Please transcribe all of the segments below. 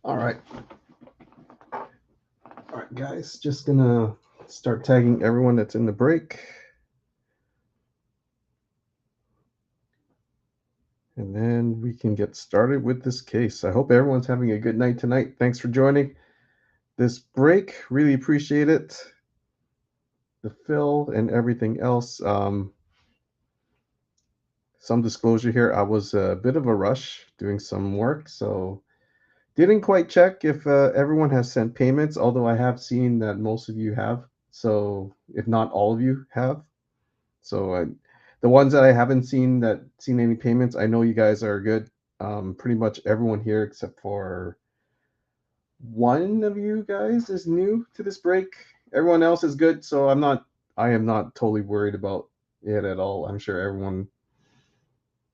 All right. All right, guys. Just gonna start tagging everyone that's in the break. And then we can get started with this case. I hope everyone's having a good night tonight. Thanks for joining this break. Really appreciate it. The fill and everything else. Some disclosure here. I was a bit of a rush doing some work, so didn't quite check if everyone has sent payments, although I have seen that most of you have. So if not all of you have. So the ones that I haven't seen any payments, I know you guys are good. Pretty much everyone here except for one of you guys is new to this break. Everyone else is good, so I am not totally worried about it at all. I'm sure everyone,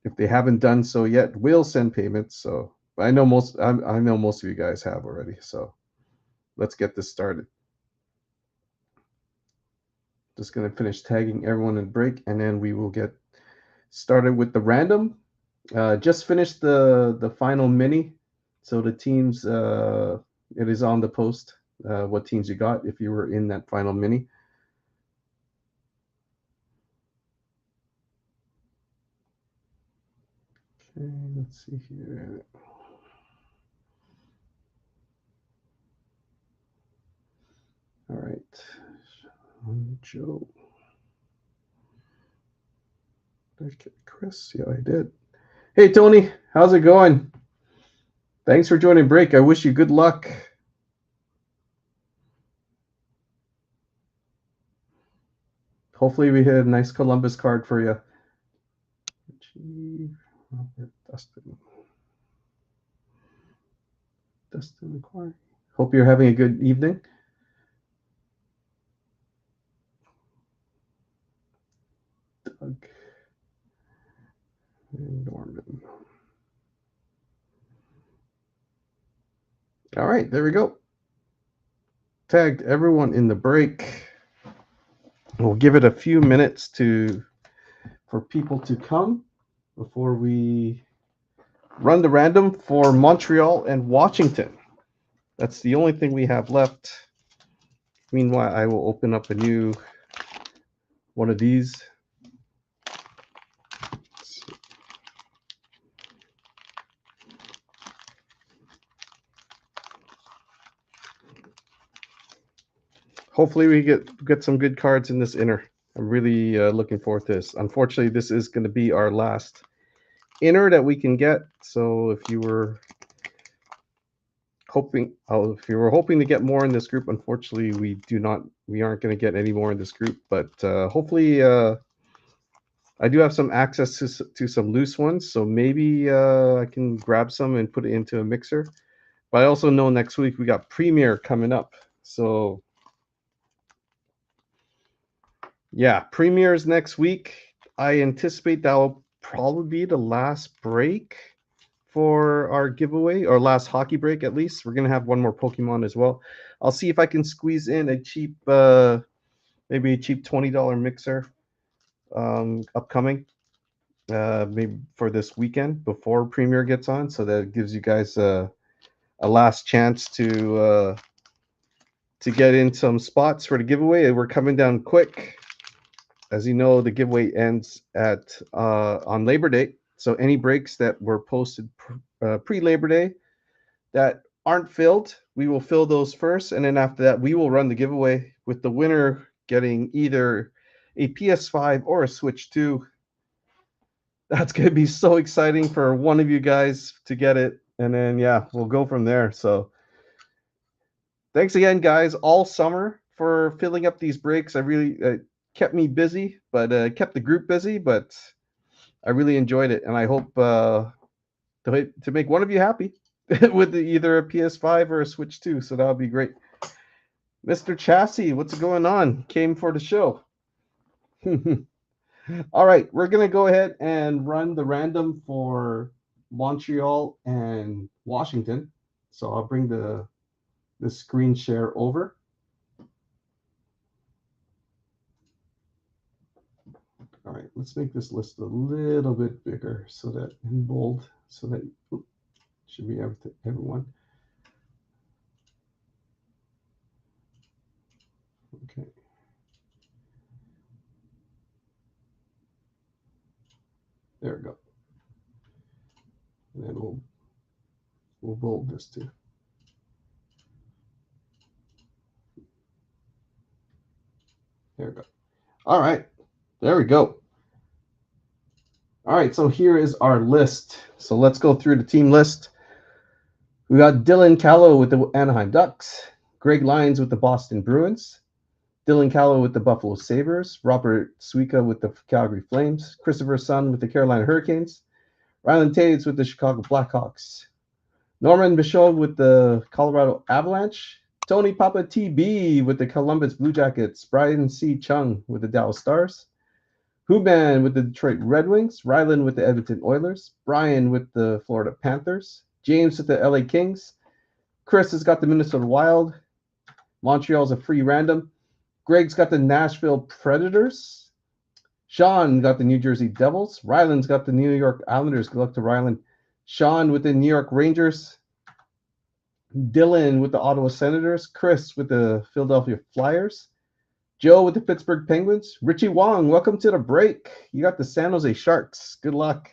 if they haven't done so yet, will send payments. So I know most of you guys have already. So let's get this started. Just gonna finish tagging everyone in break, and then we will get started with the random. Just finished the final mini, so the teams, it is on the post. What teams you got if you were in that final mini. Okay, let's see here. All right, Joe. Did I get Chris? Yeah, I did. Hey Tony, how's it going? Thanks for joining break. I wish you good luck. Hopefully we hit a nice Columbus card for you. Robert, Dustin McQuarrie. Hope you're having a good evening. Doug and Norman. All right, there we go. Tagged everyone in the break. We'll give it a few minutes for people to come before we run the random for Montreal and Washington. That's the only thing we have left. Meanwhile, I will open up a new one of these. Hopefully, we get some good cards in this inner. I'm really looking forward to this. Unfortunately, this is going to be our last inner that we can get. So if you were hoping to get more in this group, unfortunately we aren't going to get any more in this group. But hopefully, I do have some access to some loose ones, so maybe I can grab some and put it into a mixer. But I also know next week we got Premiere coming up, so yeah, Premieres next week. I anticipate that will probably be the last break for our giveaway, or last hockey break at least. We're gonna have one more Pokemon as well. I'll see if I can squeeze in a cheap, maybe a cheap $20 mixer upcoming, maybe for this weekend before Premiere gets on, so that it gives you guys a last chance to get in some spots for the giveaway. We're coming down quick. As you know, the giveaway ends at on Labor Day. So any breaks that were posted pre-Labor Day that aren't filled, we will fill those first, and then after that, we will run the giveaway with the winner getting either a PS5 or a Switch 2. That's going to be so exciting for one of you guys to get it, and then yeah, we'll go from there. So thanks again, guys, all summer for filling up these breaks. I really kept me busy, but kept the group busy, but I really enjoyed it, and I hope to make one of you happy with either a PS5 or a Switch 2. So that'll be great. Mr. Chassis, what's going on? Came for the show. All right, we're gonna go ahead and run the random for Montreal and Washington. So I'll bring the screen share over. All right, let's make this list a little bit bigger so that in bold, so that should be everyone. Okay. There we go. And then we'll bold this too. There we go. All right. There we go. All right. So here is our list. So let's go through the team list. We got Dylan Callow with the Anaheim Ducks, Greg Lyons with the Boston Bruins, Dylan Callow with the Buffalo Sabres, Robert Suika with the Calgary Flames, Christopher Sun with the Carolina Hurricanes, Rylan Taves with the Chicago Blackhawks, Norman Bichon with the Colorado Avalanche, Tony Papa TB with the Columbus Blue Jackets, Brian C. Chung with the Dallas Stars, Huban with the Detroit Red Wings, Rylan with the Edmonton Oilers, Brian with the Florida Panthers, James with the LA Kings, Chris has got the Minnesota Wild, Montreal's a free random, Greg's got the Nashville Predators, Sean got the New Jersey Devils, Rylan's got the New York Islanders, good luck to Rylan, Sean with the New York Rangers, Dylan with the Ottawa Senators, Chris with the Philadelphia Flyers, Joe with the Pittsburgh Penguins, Richie Wong, welcome to the break. You got the San Jose Sharks. Good luck.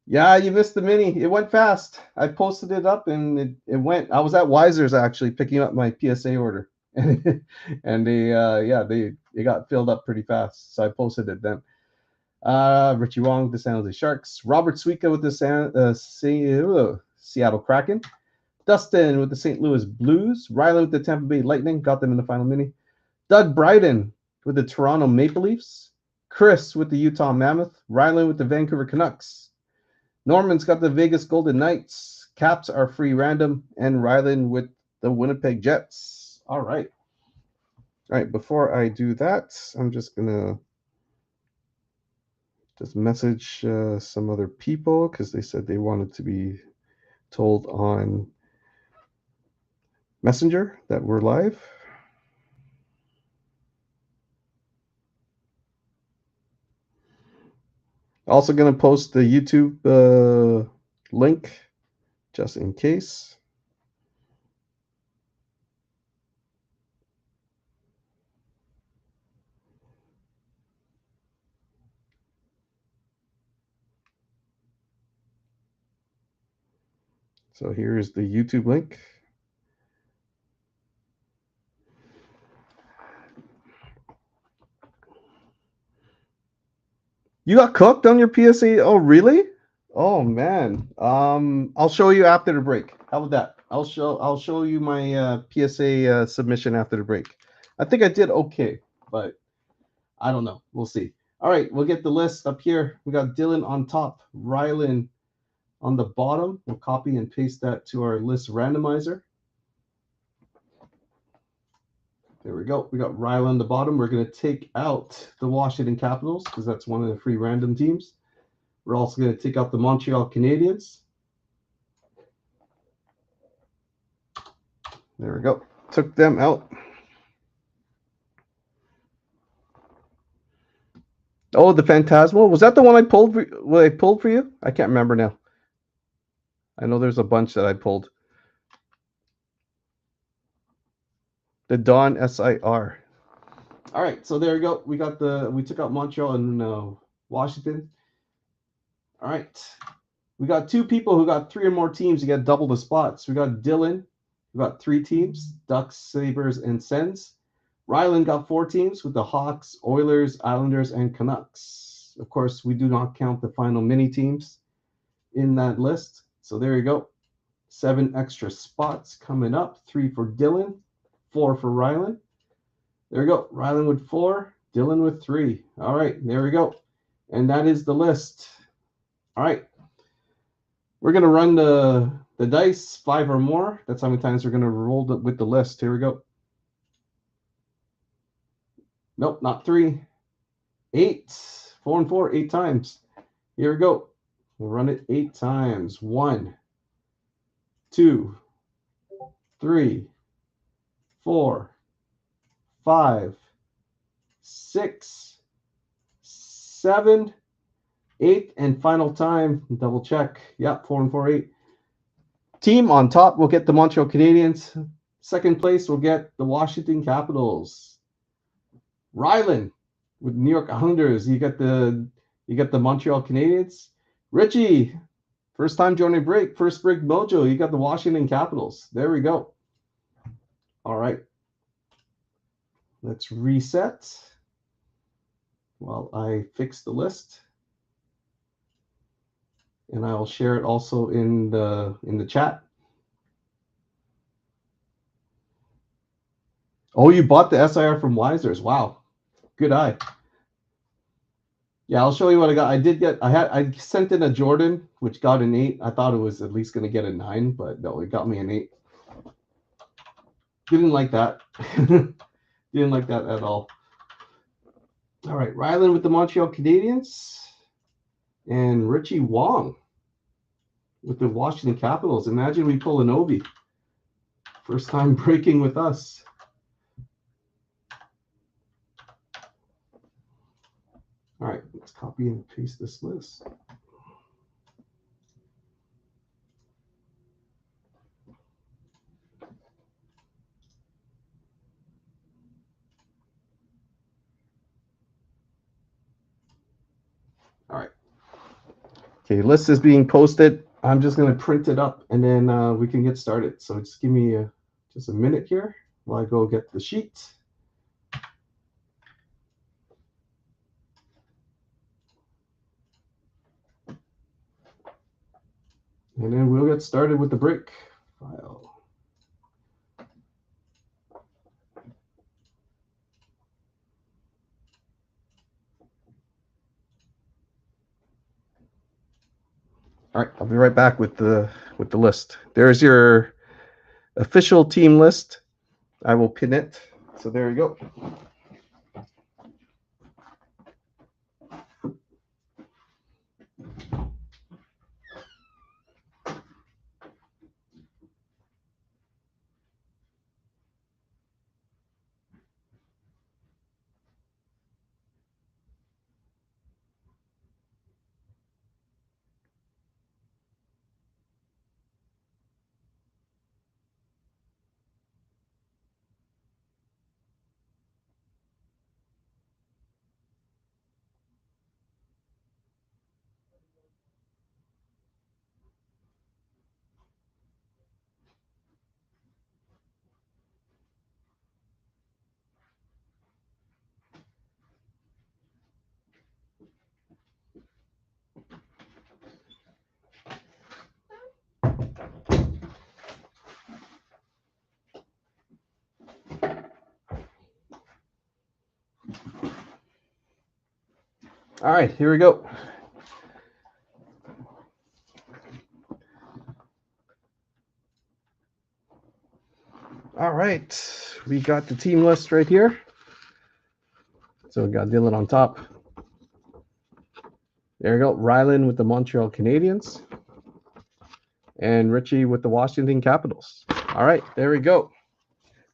Yeah, you missed the mini. It went fast. I posted it up and it went. I was at Weiser's actually picking up my PSA order. And they got filled up pretty fast. So I posted it then. Richie Wong with the San Jose Sharks, Robert Suika with the Seattle Kraken, Dustin with the St. Louis Blues, Rylan with the Tampa Bay Lightning, got them in the final mini, Doug Bryden with the Toronto Maple Leafs, Chris with the Utah Mammoth, Rylan with the Vancouver Canucks, Norman's got the Vegas Golden Knights, Caps are free random, and Rylan with the Winnipeg Jets. All right. All right, before I do that, I'm just going to just message some other people because they said they wanted to be told on Messenger that we're live. Also going to post the YouTube link just in case. So here's the YouTube link. You got cooked on your PSA? Oh, really? Oh man. I'll show you after the break. How about that? I'll show you my PSA submission after the break. I think I did okay, but I don't know. We'll see. All right, we'll get the list up here. We got Dylan on top, Rylan on the bottom. We'll copy and paste that to our list randomizer. There we go. We got Rylan on the bottom. We're going to take out the Washington Capitals because that's one of the free random teams. We're also going to take out the Montreal Canadiens. There we go. Took them out. Oh, the Phantasmal. Was that the one I pulled for you? I can't remember now. I know there's a bunch that I pulled. The Dawn SIR. All right, so there we go. We took out Montreal and Washington. All right. We got two people who got three or more teams. You got double the spots. We got Dylan, who got three teams, Ducks, Sabres, and Sens. Rylan got four teams with the Hawks, Oilers, Islanders, and Canucks. Of course, we do not count the final mini teams in that list. So there you go. 7 extra spots coming up. 3 for Dylan, 4 for Rylan. There we go. Rylan with 4, Dylan with 3. All right, there we go. And that is the list. All right. We're going to run the dice, 5 or more. That's how many times we're going to roll with the list. Here we go. Nope, not 3. 8. 4 and 4, 8 times. Here we go. We'll run it 8 times. 1, 2, 3, 4, 5, 6, 7, 8th and final time. Double check. Yep, 4 and 4, 8. Team on top will get the Montreal Canadiens. Second place will get the Washington Capitals. Rylan with New York Islanders. You got the Montreal Canadiens. Richie, first time joining break, first break mojo. You got the Washington Capitals. There we go. All right. Let's reset while I fix the list. And I'll share it also in the chat. Oh, you bought the SIR from Weisers. Wow. Good eye. Yeah, I'll show you what I got. I sent in a Jordan, which got an 8. I thought it was at least going to get a 9, but no, it got me an 8. Didn't like that. Didn't like that at all. All right, Rylan with the Montreal Canadiens and Richie Wong with the Washington Capitals. Imagine we pull an Ovi. First time breaking with us. All right, let's copy and paste this list. All right. Okay, list is being posted. I'm just going to print it up and then we can get started. So just give me just a minute here while I go get the sheet. And then we'll get started with the break file. All right, I'll be right back with the list. There's your official team list. I will pin it. So there you go. All right, here we go. All right, we got the team list right here. So we got Dylan on top. There you go. Rylan with the Montreal Canadiens and Richie with the Washington Capitals. All right, there we go.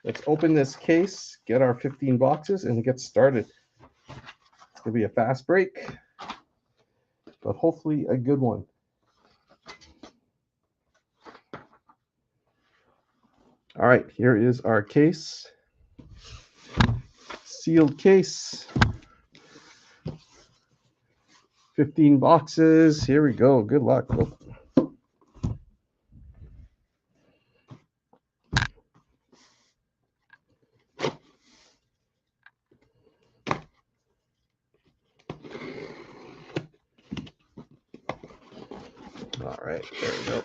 Let's open this case, get our 15 boxes, and get started. It's going to be a fast break, but hopefully a good one. All right, here is our case. Sealed case. 15 boxes. Here we go. Good luck. All right, there we go.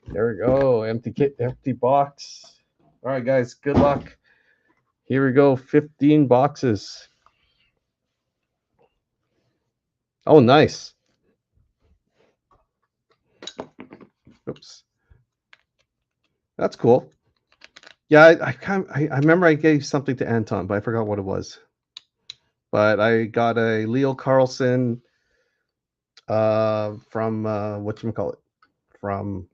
There we go. Empty box. All right, guys. Good luck. Here we go. 15 boxes. Oh, nice. Oops. That's cool. Yeah, I remember I gave something to Anton, but I forgot what it was. But I got a Leo Carlson from whatchamacallit? From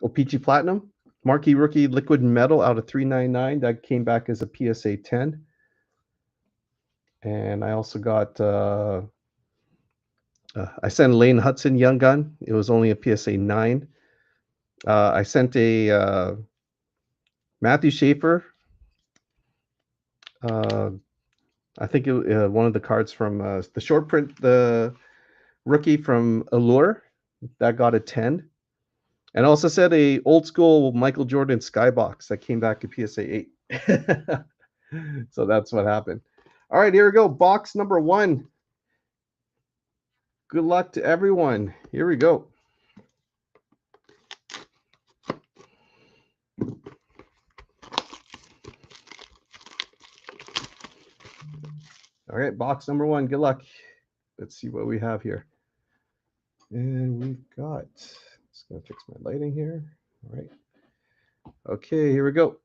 OPG Platinum. Marquee Rookie Liquid Metal out of 399. That came back as a PSA 10. And I also got I sent Lane Hudson Young Gun. It was only a PSA 9. I sent a Matthew Schaefer. I think one of the cards from the short print, the rookie from Allure, that got a 10. And also said a old school Michael Jordan skybox that came back to PSA 8. So that's what happened. All right, here we go. Box number 1. Good luck to everyone. Here we go. All right, box number 1. Good luck. Let's see what we have here. And we've got, just going to fix my lighting here. All right. Okay, here we go.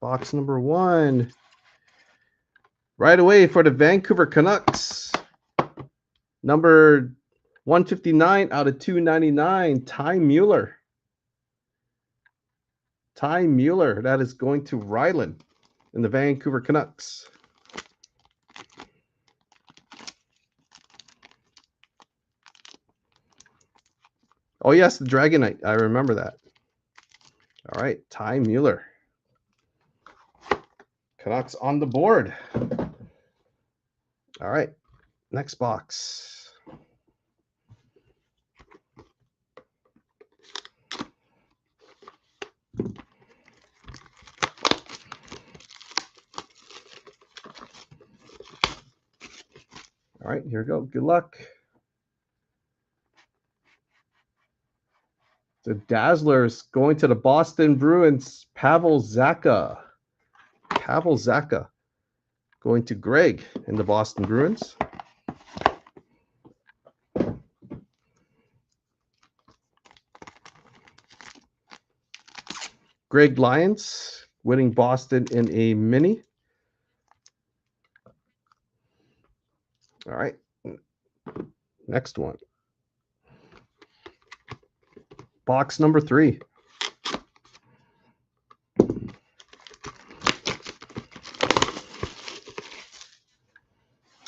Box number 1. Right away for the Vancouver Canucks. Number 159 out of 299, Ty Mueller. Ty Mueller. That is going to Ryland in the Vancouver Canucks. Oh, yes, the Dragonite. I remember that. All right, Ty Mueller. Canucks on the board. All right, next box. All right, here we go. Good luck. The Dazzlers going to the Boston Bruins. Pavel Zacha. Pavel Zacha going to Greg in the Boston Bruins. Greg Lyons winning Boston in a mini. All right. Next one. Box number 3.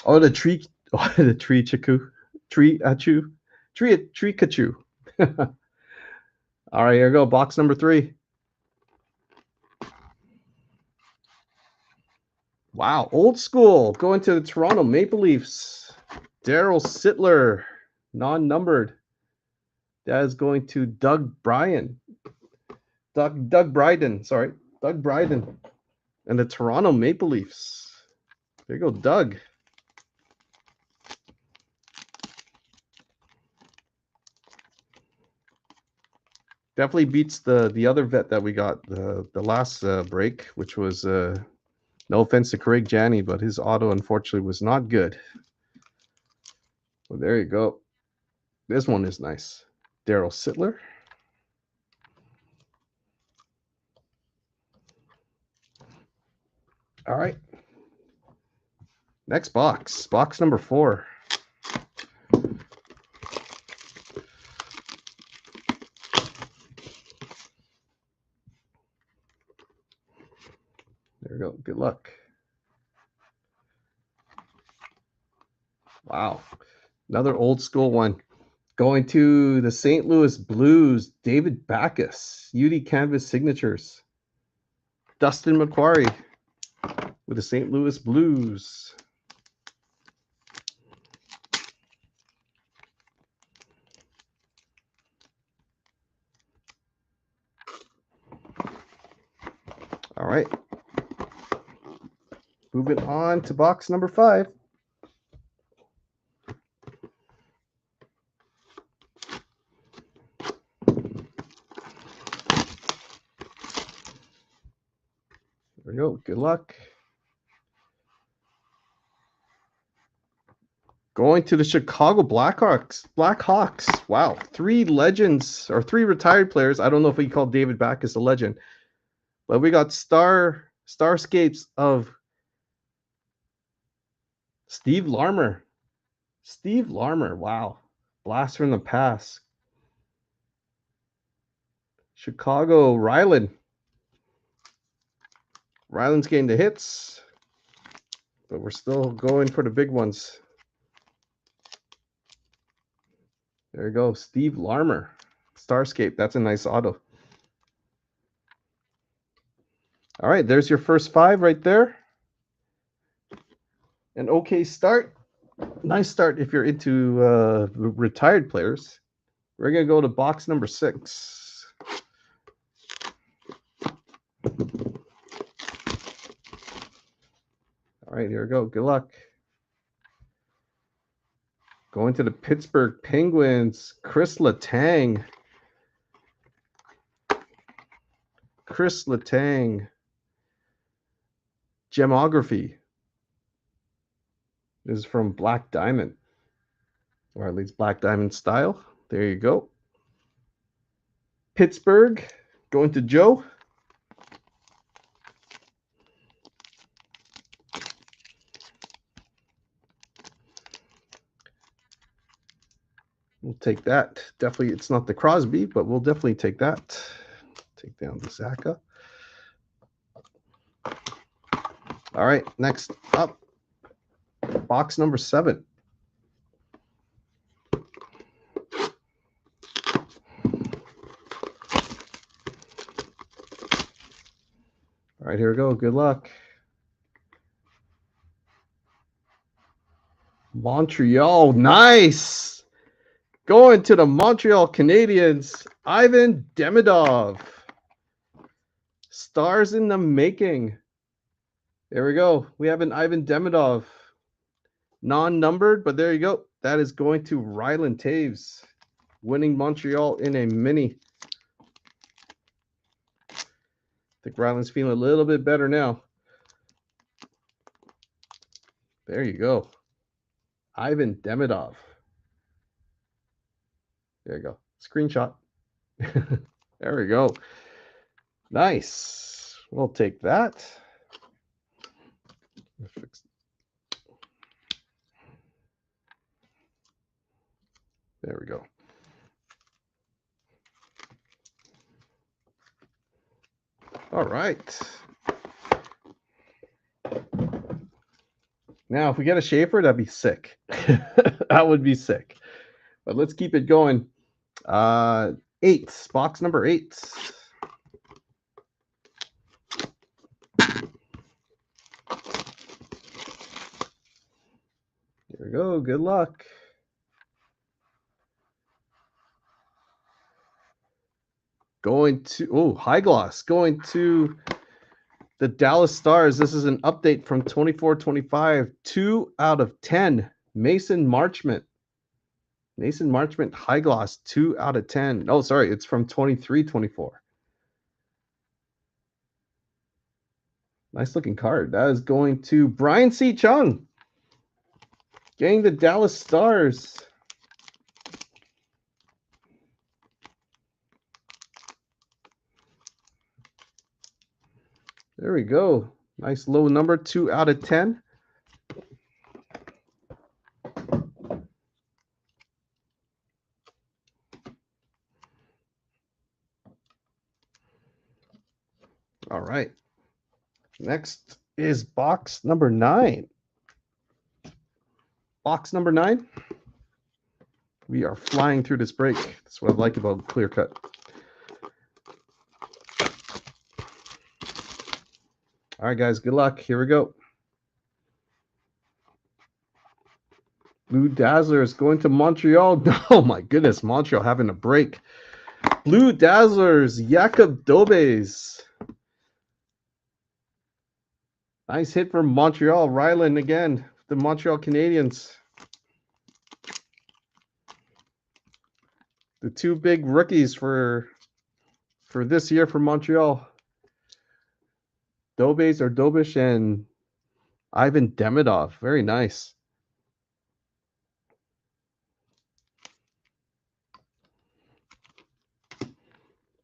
Oh, the tree. Oh, the tree Chiku. Tree Achu. Tree Kachu. All right, here we go. Box number 3. Wow, old school. Going to the Toronto Maple Leafs. Daryl Sittler, non-numbered. That is going to Doug Bryan. Doug Bryden, sorry. Doug Bryden. And the Toronto Maple Leafs. There you go, Doug. Definitely beats the other vet that we got the last break, which was no offense to Craig Janney, but his auto unfortunately was not good. Well, there you go. This one is nice. Daryl Sittler. All right. Next box. Box number 4. There we go. Good luck. Wow. Another old school one. Going to the St. Louis Blues, David Backus, UD Canvas Signatures. Dustin McQuarrie with the St. Louis Blues. All right. Moving on to box number 5. There we go. Good luck. Going to the Chicago Blackhawks. Wow. 3 legends or 3 retired players. I don't know if we call David Backus a legend, but we got starscapes of Steve Larmer. Steve Larmer. Wow. Blast from the past. Chicago Ryland. Ryland's getting the hits, but we're still going for the big ones. There you go. Steve Larmer. Starscape. That's a nice auto. All right, there's your first 5 right there. An okay start. Nice start if you're into retired players. We're going to go to box number 6. All right, here we go. Good luck. Going to the Pittsburgh Penguins, Chris Letang. Chris Letang. Gemography. This is from Black Diamond. Or at least Black Diamond style. There you go. Pittsburgh. Going to Joe. We'll take that. Definitely, it's not the Crosby, but we'll definitely take that. Take down the Zaka. All right, next up, box number 7. All right, here we go. Good luck. Montreal, nice. Going to the Montreal Canadiens, Ivan Demidov. Stars in the making. There we go. We have an Ivan Demidov. Non-numbered, but there you go. That is going to Ryland Taves. Winning Montreal in a mini. I think Ryland's feeling a little bit better now. There you go. Ivan Demidov. There you go. Screenshot. There we go. Nice. We'll take that. There we go. All right. Now, if we get a Schaefer, that'd be sick. That would be sick. But let's keep it going. 8, box number 8. Here we go. Good luck. Going to, high gloss. Going to the Dallas Stars. This is an update from 24-25. 2 out of 10. Mason Marchment. Mason Marchment, high gloss, 2 out of 10. Oh, sorry, it's from 23-24. Nice looking card. That is going to Brian C. Chung. Getting the Dallas Stars. There we go. Nice low number, 2 out of 10. All right. Next is box number 9. Box number 9. We are flying through this break. That's what I like about Clear Cut. All right, guys, good luck. Here we go. Blue Dazzlers going to Montreal. Oh, my goodness. Montreal having a break. Blue Dazzlers, Jakob Dobes. Nice hit from Montreal. Ryland again, the Montreal Canadiens. The 2 big rookies for this year for Montreal. Dobes or Dobish and Ivan Demidov. Very nice.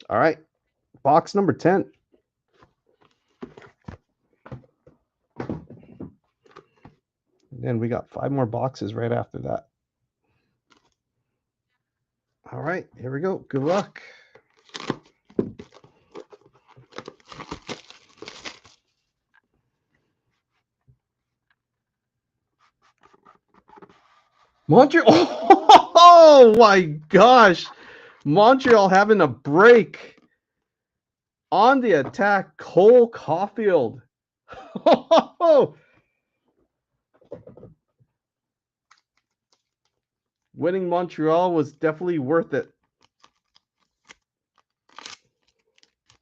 All right. Box number 10. And then we got 5 more boxes right after that. All right. Here we go. Good luck. Montreal. Oh my gosh. Montreal having a break. On the attack, Cole Caulfield. Winning Montreal was definitely worth it.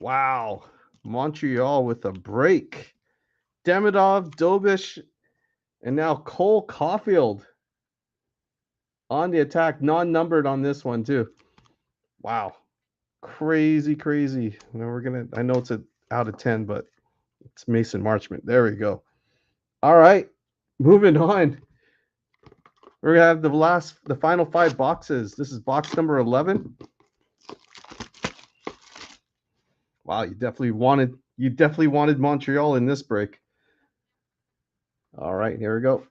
Wow. Montreal with a break. Demidov, Dobish, and now Cole Caulfield on the attack, non-numbered on this one too. Wow. Crazy. Now I know it's out of 10, but it's Mason Marchment. There we go. All right. Moving on. We're gonna have the final 5 boxes. This is box number 11. Wow, you definitely wanted Montreal in this break. All right, here we go.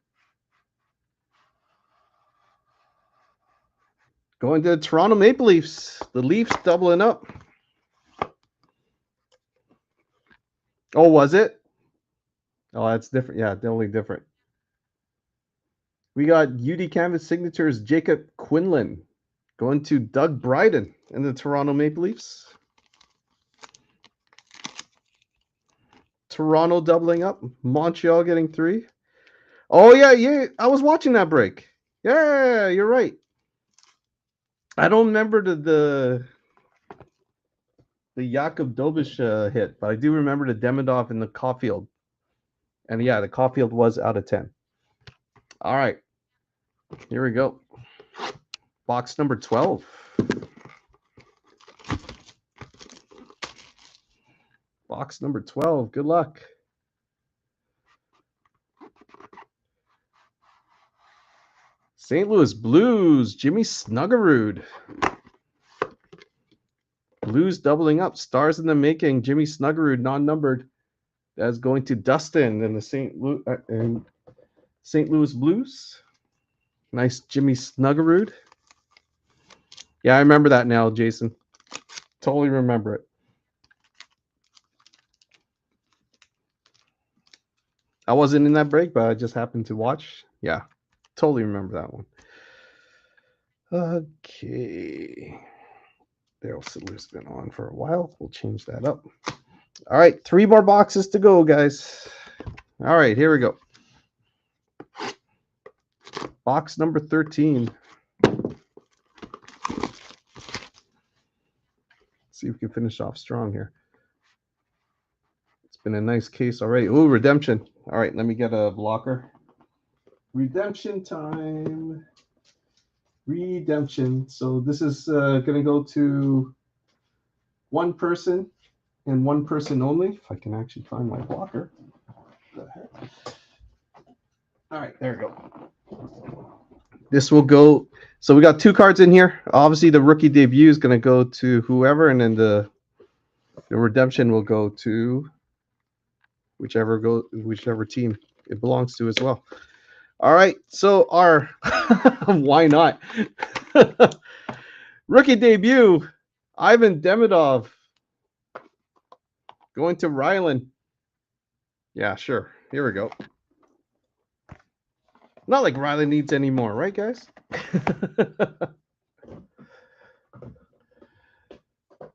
Going to the Toronto Maple Leafs. The Leafs doubling up. Oh, was it? Oh, that's different. Yeah, definitely different. We got UD Canvas signatures Jacob Quinlan going to Doug Bryden in the Toronto Maple Leafs. Toronto doubling up. Montreal getting 3. Oh, yeah. I was watching that break. Yeah, you're right. I don't remember the Jakub Dobish hit, but I do remember the Demidov and the Caulfield. And yeah, the Caulfield was out of 10. All right. Here we go. Box number 12. Box number 12. Good luck. St. Louis Blues, Jimmy Snuggerud. Blues doubling up. Stars in the making. Jimmy Snuggerud, non-numbered. That's going to Dustin and the St. Louis Blues. Nice Jimmy Snuggerud. Yeah, I remember that now, Jason. Totally remember it. I wasn't in that break, but I just happened to watch. Yeah, totally remember that one. Okay. Daryl Siddler's been on for a while. We'll change that up. All right, 3 more boxes to go, guys. All right, here we go. Box number 13. Let's see if we can finish off strong here. It's been a nice case already. Oh, redemption. All right, let me get a blocker. Redemption time. Redemption. So this is going to go to one person and one person only. If I can actually find my blocker. All right, there we go. This will go. So we got 2 cards in here. Obviously, the rookie debut is going to go to whoever, and then the redemption will go to whichever team it belongs to as well. All right, so our why not rookie debut, Ivan Demidov going to Rylan. Yeah, sure. Here we go. Not like Rylan needs any more, right, guys?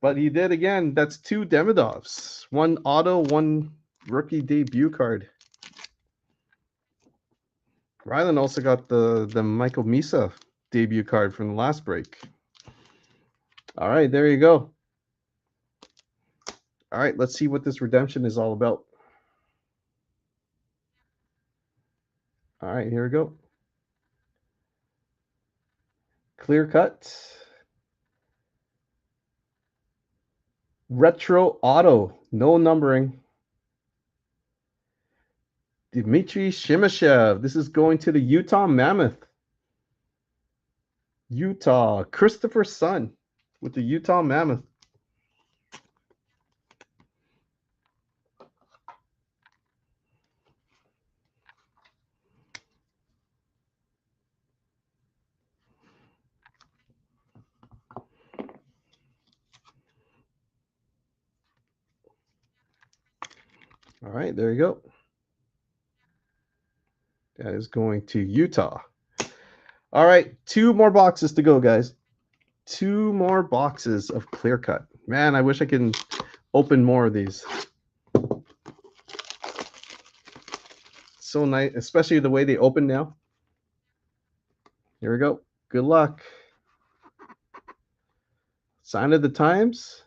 But he did again. That's 2 Demidovs. 1 auto, 1 rookie debut card. Rylan also got the Michael Misa debut card from the last break. All right, there you go. All right, let's see what this redemption is all about. All right, here we go. Clear cut. Retro auto, no numbering. Dmitry Shimashev. This is going to the Utah Mammoth. Utah. Christopher Sun with the Utah Mammoth. All right, there you go. That is going to Utah. All right, 2 more boxes to go, guys. 2 more boxes of clear cut. Man, I wish I can open more of these. So nice, especially the way they open now. Here we go. Good luck. Sign of the Times.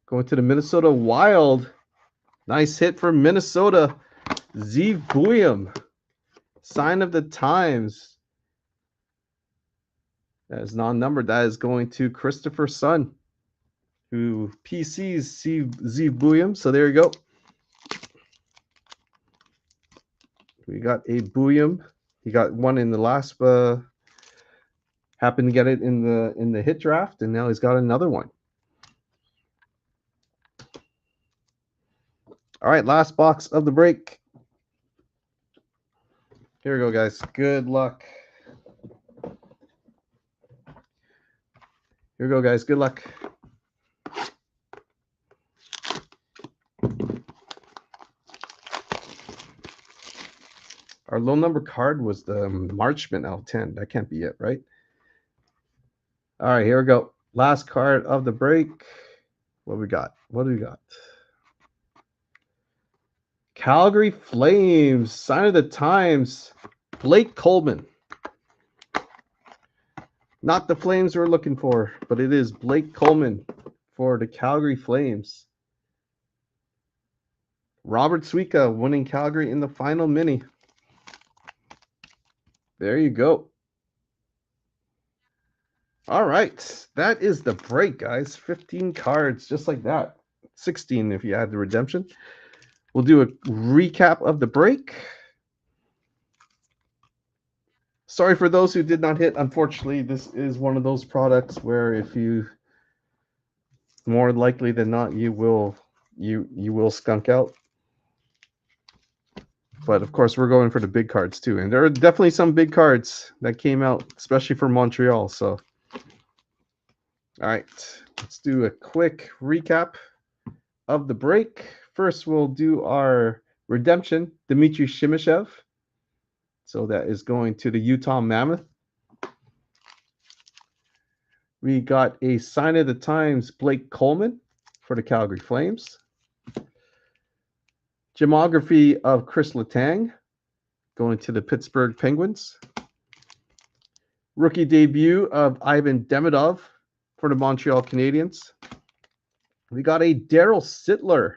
Going to the Minnesota Wild. Nice hit for Minnesota. Zeev Buium. Sign of the Times. That is non-numbered. That is going to Christopher Sun, who PCs Zeev Buium. So there you go. We got a Buium. He got one in the last. Happened to get it in the hit draft, and now he's got another one. All right, last box of the break. Here we go, guys. Good luck. Here we go, guys. Good luck. Our low number card was the Marchman out of 10. That can't be it, right? All right, here we go. Last card of the break. What we got? What do we got? Calgary Flames. Sign of the Times. Blake Coleman. Not the Flames we're looking for, but it is Blake Coleman for the Calgary Flames. Robert Suika winning Calgary in the final mini. There you go. All right. That is the break, guys. 15 cards, just like that. 16 if you add the redemption. We'll do a recap of the break. Sorry for those who did not hit. Unfortunately, this is one of those products where if you, more likely than not, you will skunk out. But of course, we're going for the big cards too, and there are definitely some big cards that came out, especially for Montreal. So, all right, let's do a quick recap of the break. First, we'll do our redemption, Dmitry Shimashev. So that is going to the Utah Mammoth. We got a Sign of the Times, Blake Coleman for the Calgary Flames. Gemography of Chris Letang going to the Pittsburgh Penguins. Rookie debut of Ivan Demidov for the Montreal Canadiens. We got a Daryl Sittler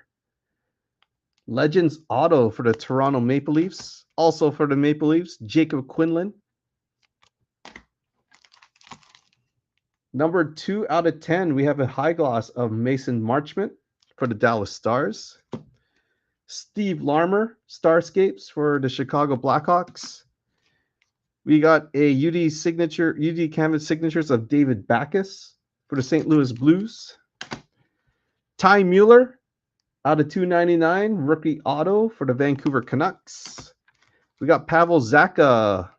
Legends Auto for the Toronto Maple Leafs. Also for the Maple Leafs, Jacob Quinlan. Number 2 out of 10, we have a high gloss of Mason Marchment for the Dallas Stars. Steve Larmer, Starscapes for the Chicago Blackhawks. We got a UD Canvas signatures of David Backes for the St. Louis Blues. Ty Mueller, out of 299, rookie auto for the Vancouver Canucks. We got Pavel Zacha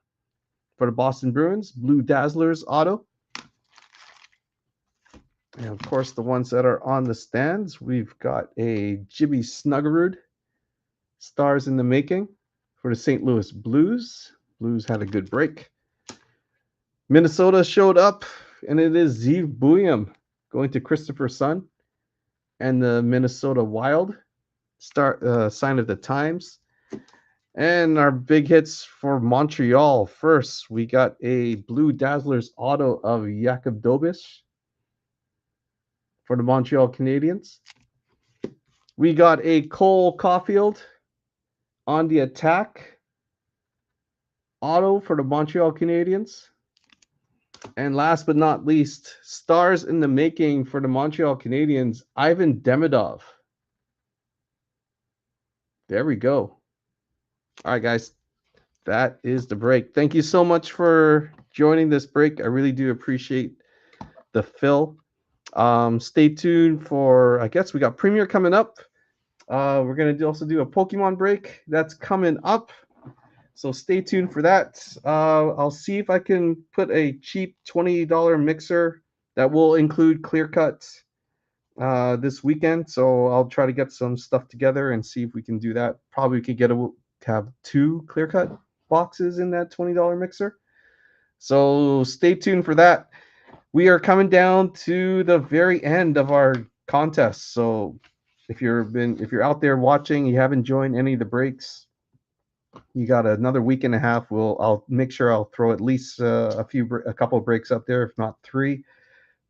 for the Boston Bruins, Blue Dazzlers auto. And of course, the ones that are on the stands, we've got a Jimmy Snuggerud, Stars in the Making for the St. Louis Blues. Blues had a good break. Minnesota showed up, and it is Zeev Buium going to Christopher Sun and the Minnesota Wild. Sign of the Times. And our big hits for Montreal. First, we got a Blue Dazzlers auto of Jakub Dobish for the Montreal Canadiens. We got a Cole Caulfield on the attack auto for the Montreal Canadiens. And last but not least, Stars in the Making for the Montreal Canadiens, Ivan Demidov. There we go. All right, guys, that is the break. Thank you so much for joining this break. I really do appreciate the fill. Stay tuned for, I guess we got Premier coming up. We're going to also do a Pokemon break that's coming up. So stay tuned for that. I'll see if I can put a cheap $20 mixer that will include clear cuts this weekend. So I'll try to get some stuff together and see if we can do that. Probably we could have 2 clear cut boxes in that $20 mixer. So stay tuned for that. we are coming down to the very end of our contest. So if you're out there watching, you haven't joined any of the breaks, you got another week and a half. I'll make sure I'll throw at least a couple of breaks up there, if not three,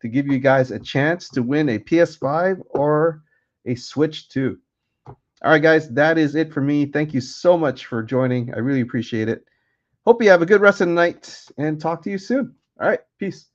to give you guys a chance to win a PS5 or a Switch 2. All right, guys, that is it for me. Thank you so much for joining. I really appreciate it. Hope you have a good rest of the night and talk to you soon. All right, peace.